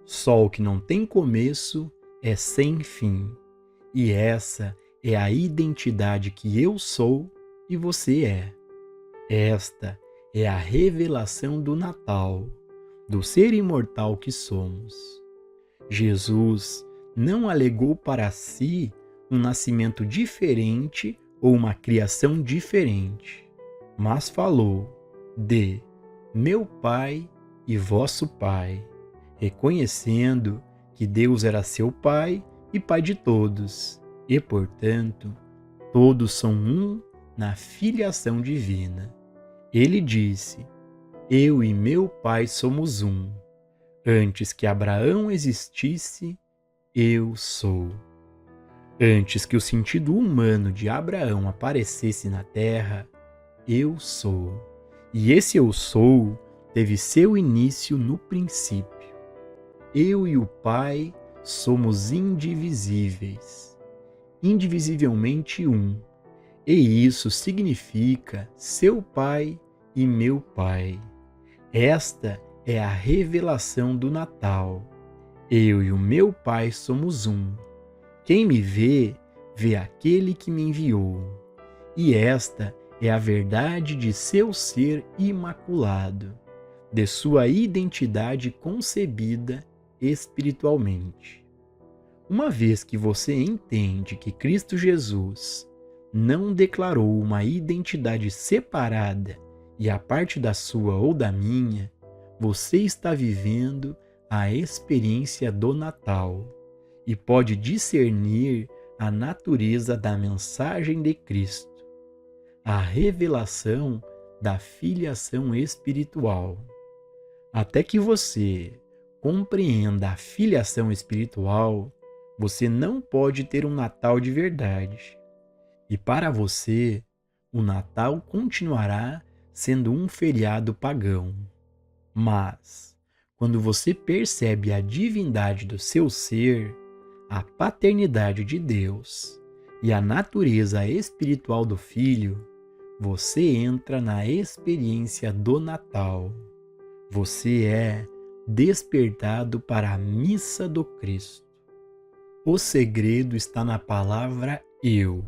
Só o que não tem começo é sem fim. E essa é a identidade que eu sou e você é. Esta é a revelação do Natal, do ser imortal que somos. Jesus não alegou para si um nascimento diferente ou uma criação diferente, mas falou de meu Pai e vosso Pai, reconhecendo que Deus era seu Pai e Pai de todos, e, portanto, todos são um na filiação divina. Ele disse: eu e meu Pai somos um. Antes que Abraão existisse, eu sou. Antes que o sentido humano de Abraão aparecesse na terra, eu sou. E esse eu sou teve seu início no princípio. Eu e o Pai somos indivisíveis, indivisivelmente um. E isso significa seu Pai e meu Pai. Esta é a revelação do Natal. Eu e o meu Pai somos um. Quem me vê, vê aquele que me enviou. E esta é a verdade de seu ser imaculado, de sua identidade concebida espiritualmente. Uma vez que você entende que Cristo Jesus não declarou uma identidade separada e a parte da sua ou da minha, você está vivendo a experiência do Natal e pode discernir a natureza da mensagem de Cristo, a revelação da filiação espiritual. Até que você compreenda a filiação espiritual, você não pode ter um Natal de verdade. E para você, o Natal continuará sendo um feriado pagão. Mas, quando você percebe a divindade do seu ser, a paternidade de Deus e a natureza espiritual do Filho, você entra na experiência do Natal. Você é despertado para a missa do Cristo. O segredo está na palavra eu.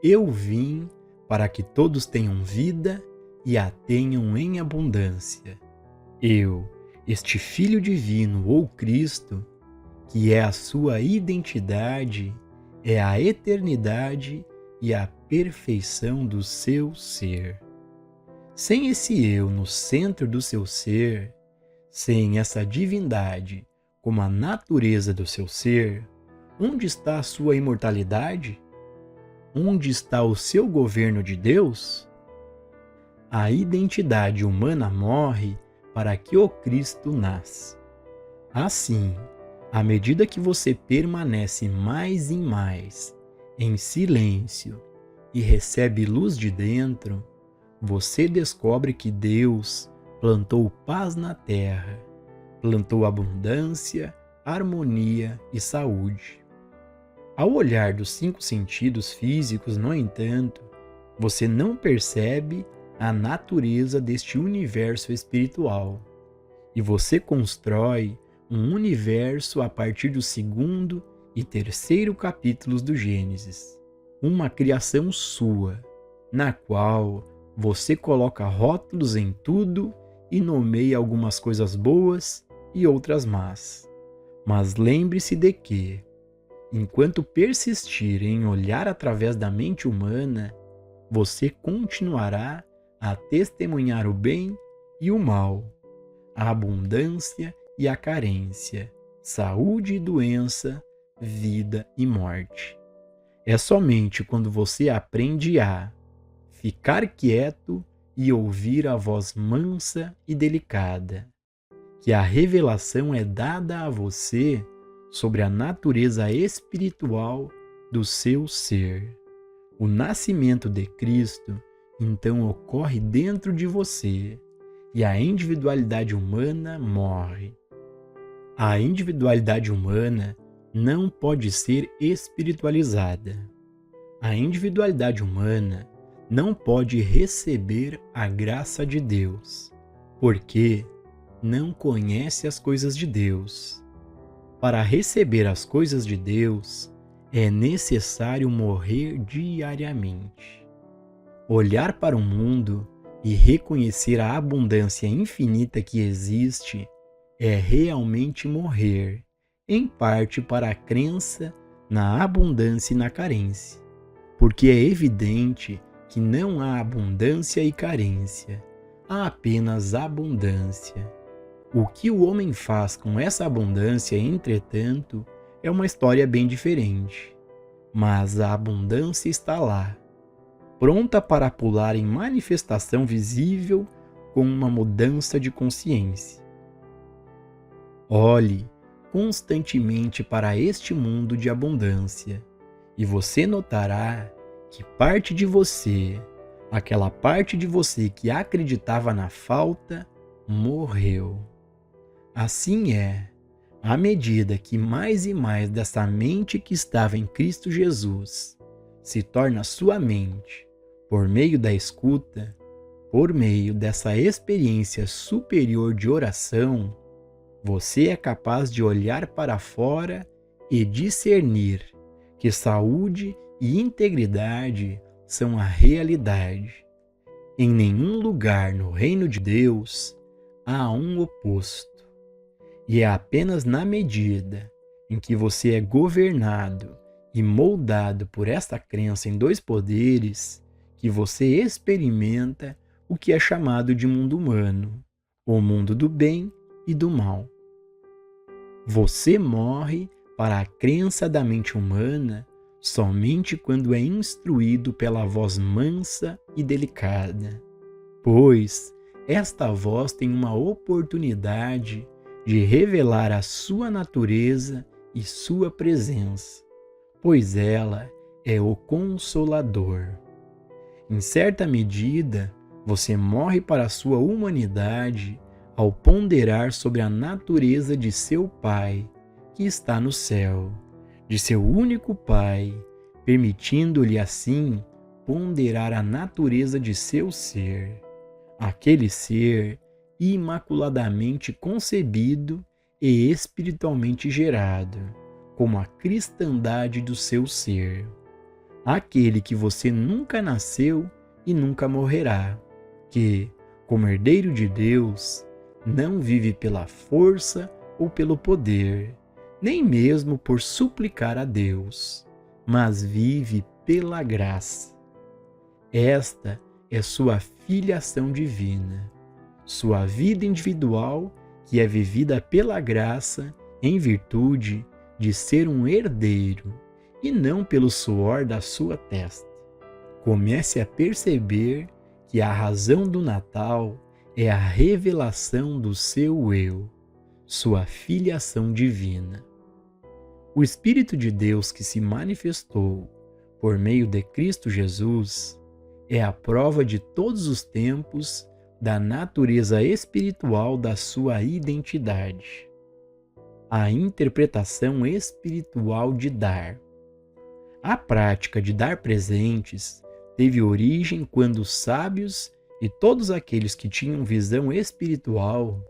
Eu vim para que todos tenham vida e a tenham em abundância. Eu, este Filho Divino ou Cristo, que é a sua identidade, é a eternidade e a perfeição do seu ser. Sem esse eu no centro do seu ser, sem essa divindade como a natureza do seu ser, onde está a sua imortalidade? Onde está o seu governo de Deus? A identidade humana morre para que o Cristo nasça. Assim, à medida que você permanece mais e mais em silêncio e recebe luz de dentro, você descobre que Deus plantou paz na terra, plantou abundância, harmonia e saúde. Ao olhar dos 5 sentidos físicos, no entanto, você não percebe a natureza deste universo espiritual. E você constrói um universo a partir do 2º e 3º capítulos do Gênesis. Uma criação sua, na qual você coloca rótulos em tudo e nomeia algumas coisas boas e outras más. Mas lembre-se de que, enquanto persistir em olhar através da mente humana, você continuará a testemunhar o bem e o mal, a abundância e a carência, saúde e doença, vida e morte. É somente quando você aprende a ficar quieto e ouvir a voz mansa e delicada, que a revelação é dada a você sobre a natureza espiritual do seu ser. O nascimento de Cristo, então, ocorre dentro de você e a individualidade humana morre. A individualidade humana não pode ser espiritualizada. A individualidade humana não pode receber a graça de Deus, porque não conhece as coisas de Deus. Para receber as coisas de Deus, é necessário morrer diariamente. Olhar para o mundo e reconhecer a abundância infinita que existe é realmente morrer, em parte para a crença na abundância e na carência, porque é evidente que não há abundância e carência, há apenas abundância. O que o homem faz com essa abundância, entretanto, é uma história bem diferente. Mas a abundância está lá, pronta para pular em manifestação visível com uma mudança de consciência. Olhe constantemente para este mundo de abundância e você notará que parte de você, aquela parte de você que acreditava na falta, morreu. Assim é, à medida que mais e mais dessa mente que estava em Cristo Jesus se torna sua mente, por meio da escuta, por meio dessa experiência superior de oração, você é capaz de olhar para fora e discernir que saúde e integridade são a realidade. Em nenhum lugar no reino de Deus há um oposto. E é apenas na medida em que você é governado e moldado por esta crença em dois poderes que você experimenta o que é chamado de mundo humano, o mundo do bem e do mal. Você morre para a crença da mente humana somente quando é instruído pela voz mansa e delicada, pois esta voz tem uma oportunidade de revelar a sua natureza e sua presença, pois ela é o Consolador. Em certa medida, você morre para a sua humanidade ao ponderar sobre a natureza de seu Pai, que está no céu, de seu único Pai, permitindo-lhe assim ponderar a natureza de seu ser, aquele ser imaculadamente concebido e espiritualmente gerado, como a cristandade do seu ser, aquele que você nunca nasceu e nunca morrerá, que, como herdeiro de Deus, não vive pela força ou pelo poder, nem mesmo por suplicar a Deus, mas vive pela graça. Esta é sua filiação divina, sua vida individual que é vivida pela graça em virtude de ser um herdeiro e não pelo suor da sua testa. Comece a perceber que a razão do Natal é a revelação do seu eu, sua filiação divina. O Espírito de Deus que se manifestou por meio de Cristo Jesus é a prova de todos os tempos da natureza espiritual da sua identidade. A interpretação espiritual de dar. A prática de dar presentes teve origem quando os sábios e todos aqueles que tinham visão espiritual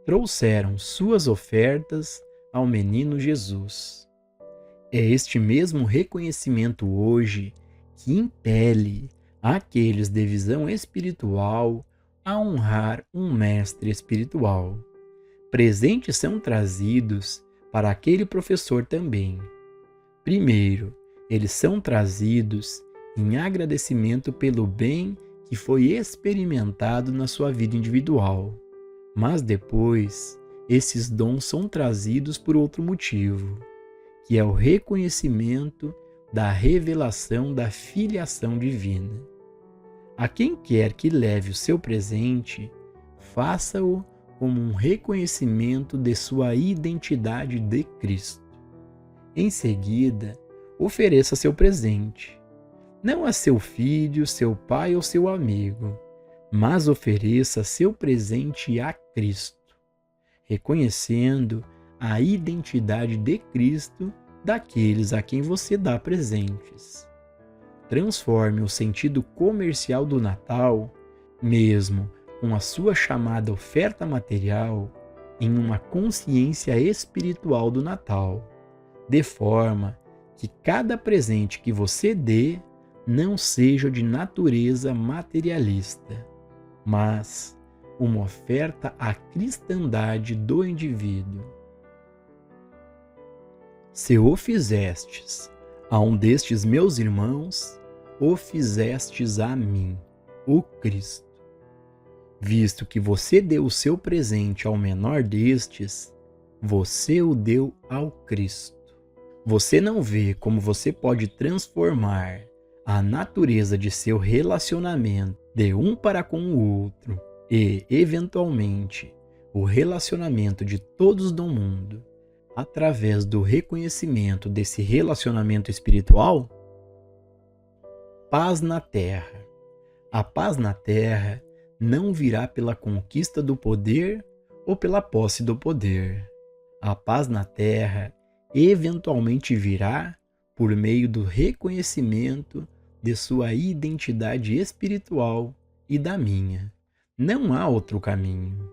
trouxeram suas ofertas ao menino Jesus. É este mesmo reconhecimento hoje que impele aqueles de visão espiritual a honrar um mestre espiritual. Presentes são trazidos para aquele professor também. Primeiro, eles são trazidos em agradecimento pelo bem que foi experimentado na sua vida individual. Mas depois, esses dons são trazidos por outro motivo, que é o reconhecimento da revelação da filiação divina. A quem quer que leve o seu presente, faça-o como um reconhecimento de sua identidade de Cristo. Em seguida, ofereça seu presente, não a seu filho, seu pai ou seu amigo, mas ofereça seu presente a Cristo, reconhecendo a identidade de Cristo daqueles a quem você dá presentes. Transforme o sentido comercial do Natal, mesmo com a sua chamada oferta material, em uma consciência espiritual do Natal, de forma que cada presente que você dê não seja de natureza materialista, mas uma oferta à cristandade do indivíduo. Se o fizestes a um destes meus irmãos, o fizestes a mim, o Cristo. Visto que você deu o seu presente ao menor destes, você o deu ao Cristo. Você não vê como você pode transformar a natureza de seu relacionamento de um para com o outro e, eventualmente, o relacionamento de todos no mundo através do reconhecimento desse relacionamento espiritual? Paz na Terra. A paz na Terra não virá pela conquista do poder ou pela posse do poder. A paz na Terra eventualmente virá por meio do reconhecimento de sua identidade espiritual e da minha. Não há outro caminho.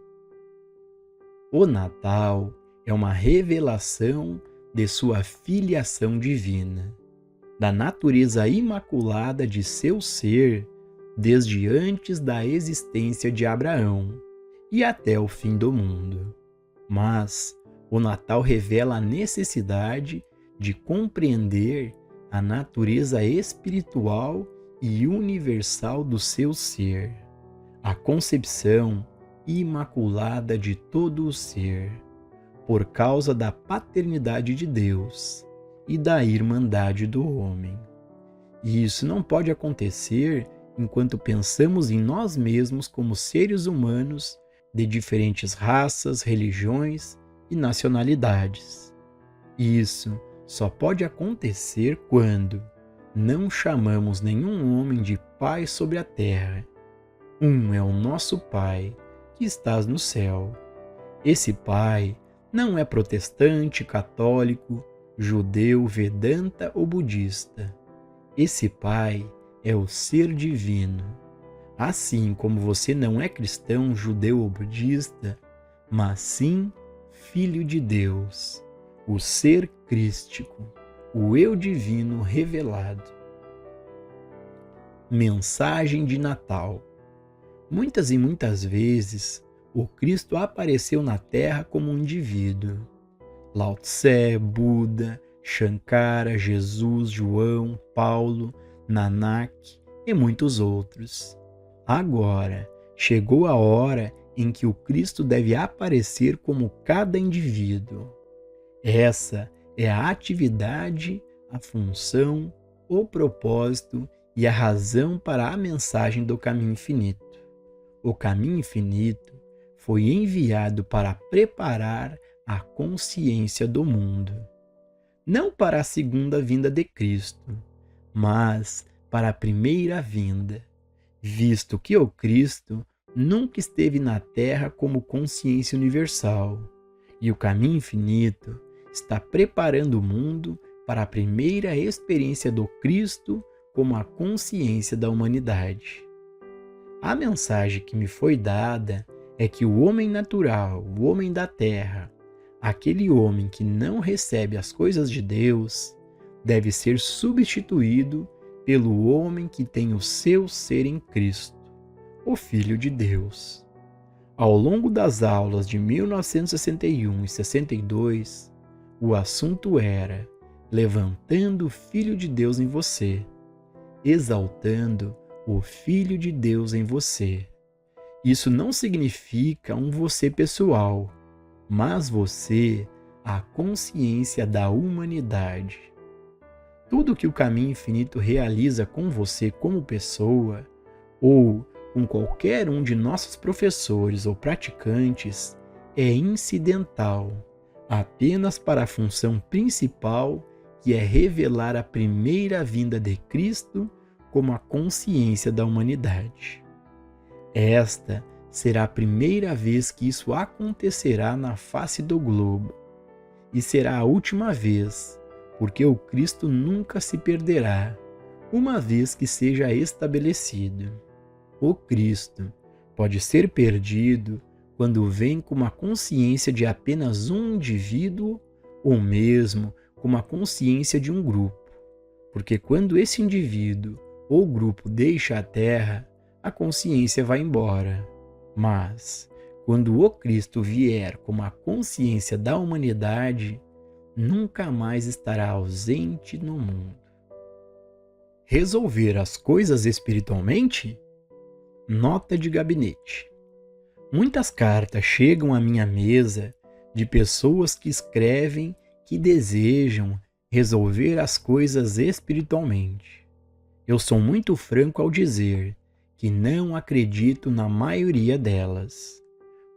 O Natal é uma revelação de sua filiação divina, da natureza imaculada de seu ser desde antes da existência de Abraão e até o fim do mundo. Mas o Natal revela a necessidade de compreender a natureza espiritual e universal do seu ser, a concepção imaculada de todo o ser, por causa da paternidade de Deus e da irmandade do homem. E isso não pode acontecer enquanto pensamos em nós mesmos como seres humanos de diferentes raças, religiões e nacionalidades. Isso só pode acontecer quando não chamamos nenhum homem de Pai sobre a terra. Um é o nosso Pai que estás no céu. Esse Pai não é protestante, católico, judeu, vedanta ou budista. Esse Pai é o ser divino. Assim como você não é cristão, judeu ou budista, mas sim Filho de Deus, o ser crístico, o eu divino revelado. Mensagem de Natal. Muitas e muitas vezes, o Cristo apareceu na Terra como um indivíduo. Lao Tse, Buda, Shankara, Jesus, João, Paulo, Nanak e muitos outros. Agora, chegou a hora em que o Cristo deve aparecer como cada indivíduo. Essa é a atividade, a função, o propósito e a razão para a mensagem do caminho infinito. O caminho infinito foi enviado para preparar a consciência do mundo, não para a segunda vinda de Cristo, mas para a primeira vinda, visto que o Cristo nunca esteve na Terra como consciência universal, e o caminho infinito está preparando o mundo para a primeira experiência do Cristo como a consciência da humanidade. A mensagem que me foi dada é que o homem natural, o homem da terra, aquele homem que não recebe as coisas de Deus, deve ser substituído pelo homem que tem o seu ser em Cristo, o Filho de Deus. Ao longo das aulas de 1961 e 62, o assunto era levantando o Filho de Deus em você, exaltando o Filho de Deus em você. Isso não significa um você pessoal, mas você, a consciência da humanidade. Tudo que o caminho infinito realiza com você como pessoa, ou com qualquer um de nossos professores ou praticantes, é incidental, apenas para a função principal, que é revelar a primeira vinda de Cristo como a consciência da humanidade. Esta será a primeira vez que isso acontecerá na face do globo, e será a última vez, porque o Cristo nunca se perderá, uma vez que seja estabelecido. O Cristo pode ser perdido quando vem com uma consciência de apenas um indivíduo ou mesmo com uma consciência de um grupo. Porque quando esse indivíduo ou grupo deixa a Terra, a consciência vai embora. Mas, quando o Cristo vier como a consciência da humanidade, nunca mais estará ausente no mundo. Resolver as coisas espiritualmente? Nota de gabinete. Muitas cartas chegam à minha mesa de pessoas que escrevem que desejam resolver as coisas espiritualmente. Eu sou muito franco ao dizer que não acredito na maioria delas.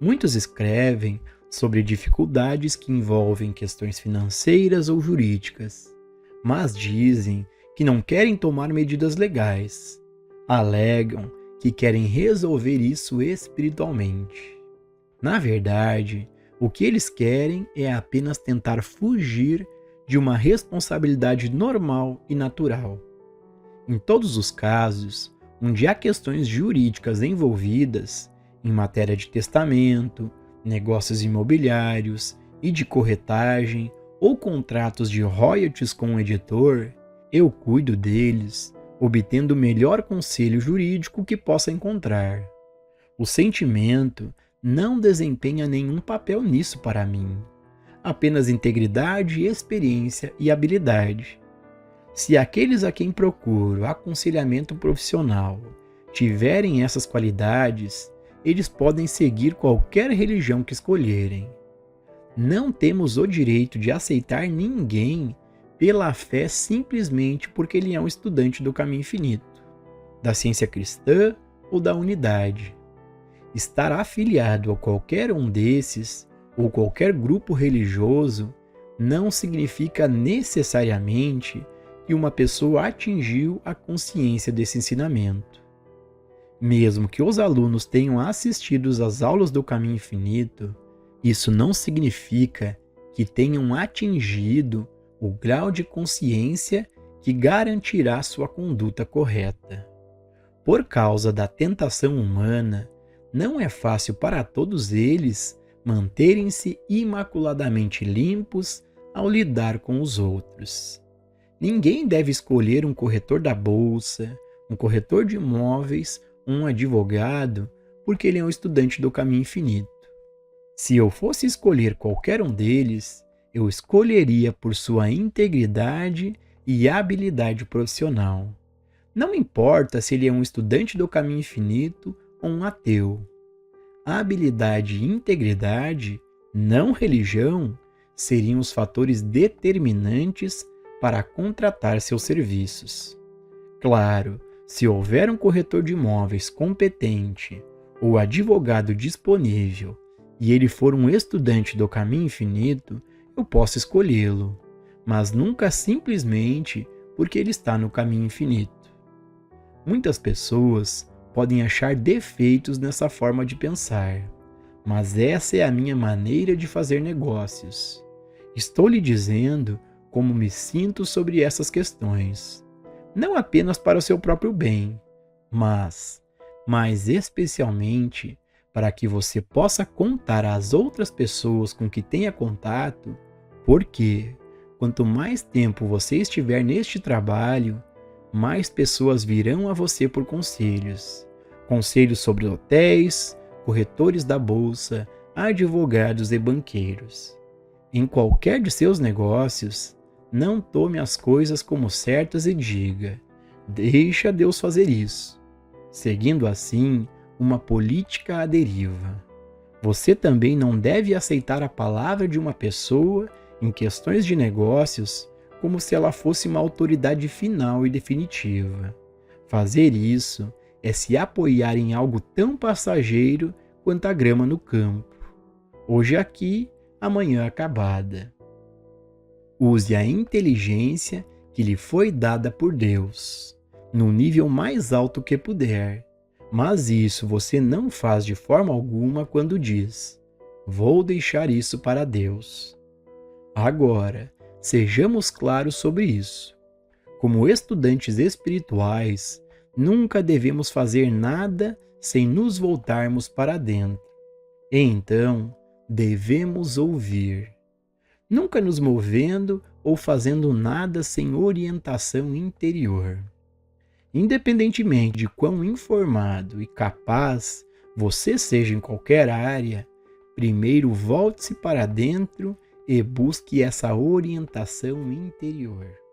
Muitos escrevem sobre dificuldades que envolvem questões financeiras ou jurídicas, mas dizem que não querem tomar medidas legais. Alegam que querem resolver isso espiritualmente. Na verdade, o que eles querem é apenas tentar fugir de uma responsabilidade normal e natural. Em todos os casos, onde há questões jurídicas envolvidas, em matéria de testamento, negócios imobiliários e de corretagem ou contratos de royalties com o editor, eu cuido deles, obtendo o melhor conselho jurídico que possa encontrar. O sentimento não desempenha nenhum papel nisso para mim, apenas integridade, experiência e habilidade. Se aqueles a quem procuro aconselhamento profissional tiverem essas qualidades, eles podem seguir qualquer religião que escolherem. Não temos o direito de aceitar ninguém pela fé simplesmente porque ele é um estudante do caminho infinito, da ciência cristã ou da unidade. Estar afiliado a qualquer um desses ou qualquer grupo religioso não significa necessariamente que uma pessoa atingiu a consciência desse ensinamento. Mesmo que os alunos tenham assistido às aulas do caminho infinito, isso não significa que tenham atingido o grau de consciência que garantirá sua conduta correta. Por causa da tentação humana, não é fácil para todos eles manterem-se imaculadamente limpos ao lidar com os outros. Ninguém deve escolher um corretor da bolsa, um corretor de imóveis ou um advogado porque ele é um estudante do caminho infinito. Se eu fosse escolher qualquer um deles, eu escolheria por sua integridade e habilidade profissional. Não importa se ele é um estudante do caminho infinito ou um ateu. Habilidade e integridade, não religião, seriam os fatores determinantes para contratar seus serviços. Claro, se houver um corretor de imóveis competente ou advogado disponível e ele for um estudante do caminho infinito, eu posso escolhê-lo, mas nunca simplesmente porque ele está no caminho infinito. Muitas pessoas podem achar defeitos nessa forma de pensar, mas essa é a minha maneira de fazer negócios. Estou lhe dizendo como me sinto sobre essas questões, não apenas para o seu próprio bem, mas, mais especialmente, para que você possa contar às outras pessoas com que tenha contato, porque quanto mais tempo você estiver neste trabalho, mais pessoas virão a você por conselhos. Conselhos sobre hotéis, corretores da bolsa, advogados e banqueiros. Em qualquer de seus negócios, não tome as coisas como certas e diga: deixa Deus fazer isso, seguindo assim uma política à deriva. Você também não deve aceitar a palavra de uma pessoa em questões de negócios como se ela fosse uma autoridade final e definitiva. Fazer isso é se apoiar em algo tão passageiro quanto a grama no campo. Hoje aqui, amanhã acabada. Use a inteligência que lhe foi dada por Deus, no nível mais alto que puder. Mas isso você não faz de forma alguma quando diz: vou deixar isso para Deus. Agora, sejamos claros sobre isso. Como estudantes espirituais, nunca devemos fazer nada sem nos voltarmos para dentro. Então, devemos ouvir, nunca nos movendo ou fazendo nada sem orientação interior. Independentemente de quão informado e capaz você seja em qualquer área, primeiro volte-se para dentro e busque essa orientação interior.